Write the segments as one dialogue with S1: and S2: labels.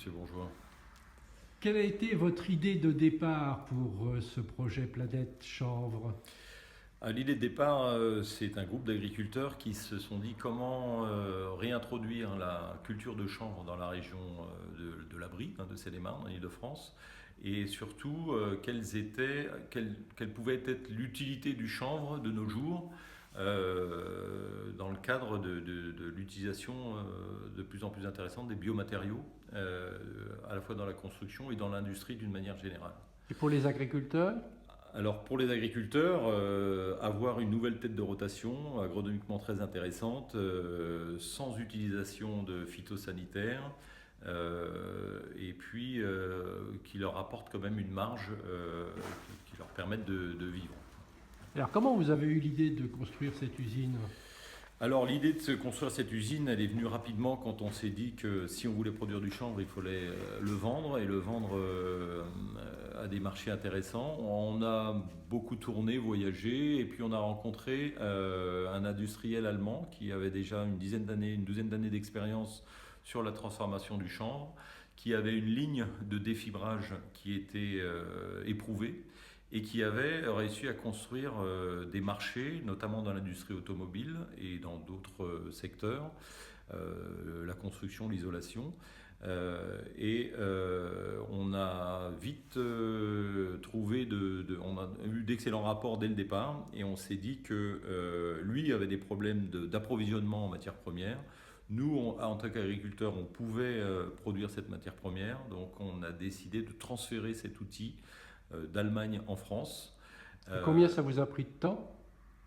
S1: Monsieur Bourgeois.
S2: Quelle a été votre idée de départ pour ce projet Planète Chanvre?
S1: L'idée de départ, c'est un groupe d'agriculteurs qui se sont dit comment réintroduire la culture de chanvre dans la région de la Brie, de Seine-et-Marne, en Île-de-France, et surtout quelle pouvait être l'utilité du chanvre de nos jours dans le cadre de l'utilisation de plus en plus intéressante des biomatériaux, à la fois dans la construction et dans l'industrie d'une manière générale.
S2: Et pour les agriculteurs?
S1: Alors pour les agriculteurs, avoir une nouvelle tête de rotation agronomiquement très intéressante, sans utilisation de phytosanitaires, et puis qui leur apporte quand même une marge qui leur permette de vivre.
S2: Alors comment vous avez eu l'idée de construire cette usine?
S1: Alors l'idée de se construire cette usine, elle est venue rapidement quand on s'est dit que si on voulait produire du chanvre, il fallait le vendre et le vendre à des marchés intéressants. On a beaucoup tourné, voyagé et puis on a rencontré un industriel allemand qui avait déjà une douzaine d'années d'expérience sur la transformation du chanvre, qui avait une ligne de défibrage qui était éprouvée et qui avait réussi à construire des marchés, notamment dans l'industrie automobile et dans d'autres secteurs, la construction, l'isolation. On a vite trouvé, on a eu d'excellents rapports dès le départ et on s'est dit que lui avait des problèmes d'approvisionnement en matières premières. Nous, en tant qu'agriculteurs, on pouvait produire cette matière première, donc on a décidé de transférer cet outil d'Allemagne en France.
S2: Combien ça vous a pris de temps?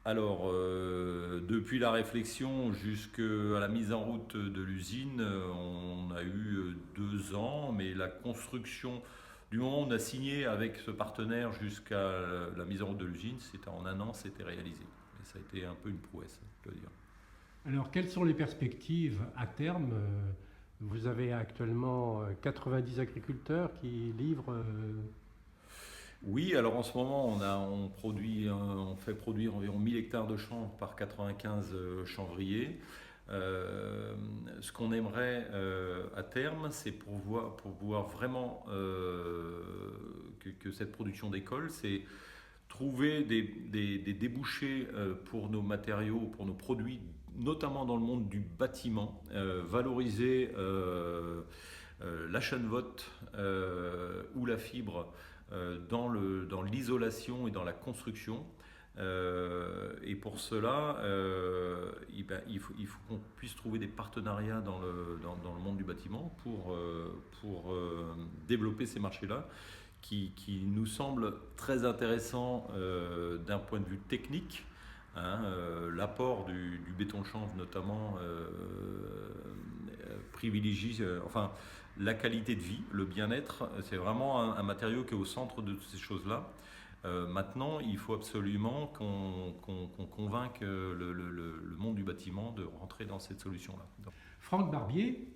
S1: Alors, depuis la réflexion jusqu'à la mise en route de l'usine, on a eu 2 ans, mais la construction, du moment où on a signé avec ce partenaire jusqu'à la mise en route de l'usine, c'était en 1 an, c'était réalisé. Et ça a été un peu une prouesse, je dois dire.
S2: Alors quelles sont les perspectives à terme? Vous avez actuellement 90 agriculteurs qui livrent.
S1: Oui, alors en ce moment, on fait produire environ 1000 hectares de chanvre par 95 chanvriers. Ce qu'on aimerait à terme, c'est pour pouvoir vraiment que cette production décolle, c'est trouver des débouchés pour nos matériaux, pour nos produits, notamment dans le monde du bâtiment, valoriser la chanvotte ou la fibre dans l'isolation et dans la construction. Et pour cela, il faut qu'on puisse trouver des partenariats dans le monde du bâtiment pour développer ces marchés-là qui nous semblent très intéressants d'un point de vue technique. L'apport du béton chanvre notamment privilégie la qualité de vie, le bien-être. C'est vraiment un matériau qui est au centre de toutes ces choses-là. Maintenant, il faut absolument qu'on convainque le monde du bâtiment de rentrer dans cette solution-là.
S2: Franck Barbier,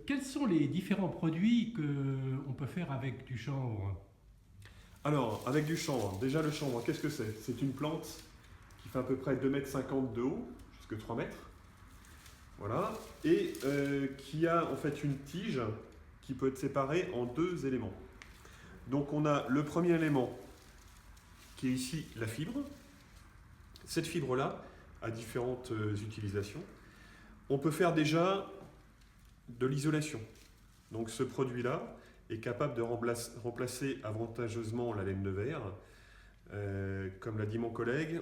S2: quels sont les différents produits qu'on peut faire avec du chanvre?
S3: Alors, avec du chanvre, déjà le chanvre, qu'est-ce que c'est? C'est une plante qui fait à peu près 2,50 m de haut, jusqu'à 3 mètres. Voilà. Et qui a en fait une tige qui peut être séparée en 2 éléments. Donc on a le premier élément qui est ici la fibre. Cette fibre-là a différentes utilisations. On peut faire déjà de l'isolation. Donc ce produit-là est capable de remplacer avantageusement la laine de verre. Comme l'a dit mon collègue,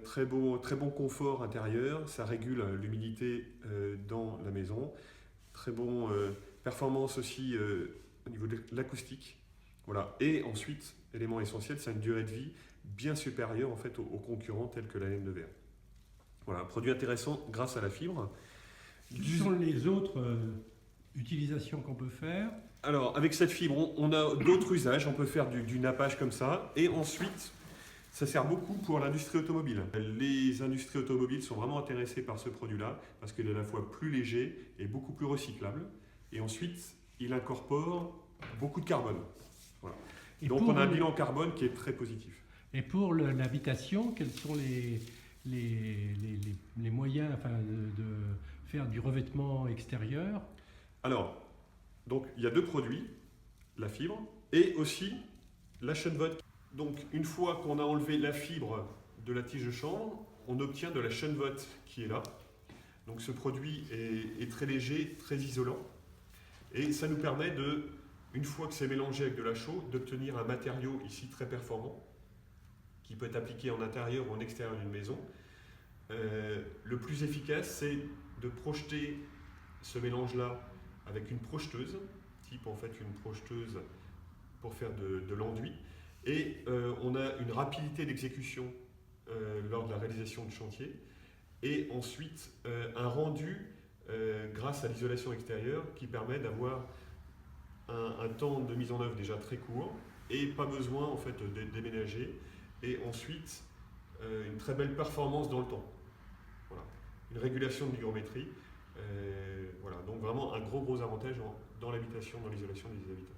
S3: très bon confort intérieur, ça régule l'humidité dans la maison. Très bon performance aussi au niveau de l'acoustique. Voilà. Et ensuite, élément essentiel, c'est une durée de vie bien supérieure en fait, aux concurrents tels que la laine de verre. Voilà, un produit intéressant grâce à la fibre.
S2: Quelles sont les autres utilisations qu'on peut faire?
S3: Alors, avec cette fibre, on a d'autres usages. On peut faire du nappage comme ça. Et ensuite, ça sert beaucoup pour l'industrie automobile. Les industries automobiles sont vraiment intéressées par ce produit-là parce qu'il est à la fois plus léger et beaucoup plus recyclable. Et ensuite, il incorpore beaucoup de carbone. Voilà. Donc, on a un bilan carbone qui est très positif.
S2: Et pour l'habitation, quels sont les moyens de faire du revêtement extérieur?
S3: Alors, Donc il y a deux produits, la fibre et aussi la Chunvolt. Donc une fois qu'on a enlevé la fibre de la tige de chanvre, on obtient de la Chunvolt qui est là. Donc ce produit est très léger, très isolant. Et ça nous permet une fois que c'est mélangé avec de la chaux, d'obtenir un matériau ici très performant, qui peut être appliqué en intérieur ou en extérieur d'une maison. Le plus efficace, c'est de projeter ce mélange-là avec une projeteuse, type en fait une projeteuse pour faire de l'enduit. Et on a une rapidité d'exécution lors de la réalisation de chantier. Et ensuite, un rendu grâce à l'isolation extérieure qui permet d'avoir un temps de mise en œuvre déjà très court et pas besoin en fait de déménager. Et ensuite, une très belle performance dans le temps. Voilà. Une régulation de l'hygrométrie. Voilà. Donc vraiment un gros avantage dans l'habitation, dans l'isolation des habitants.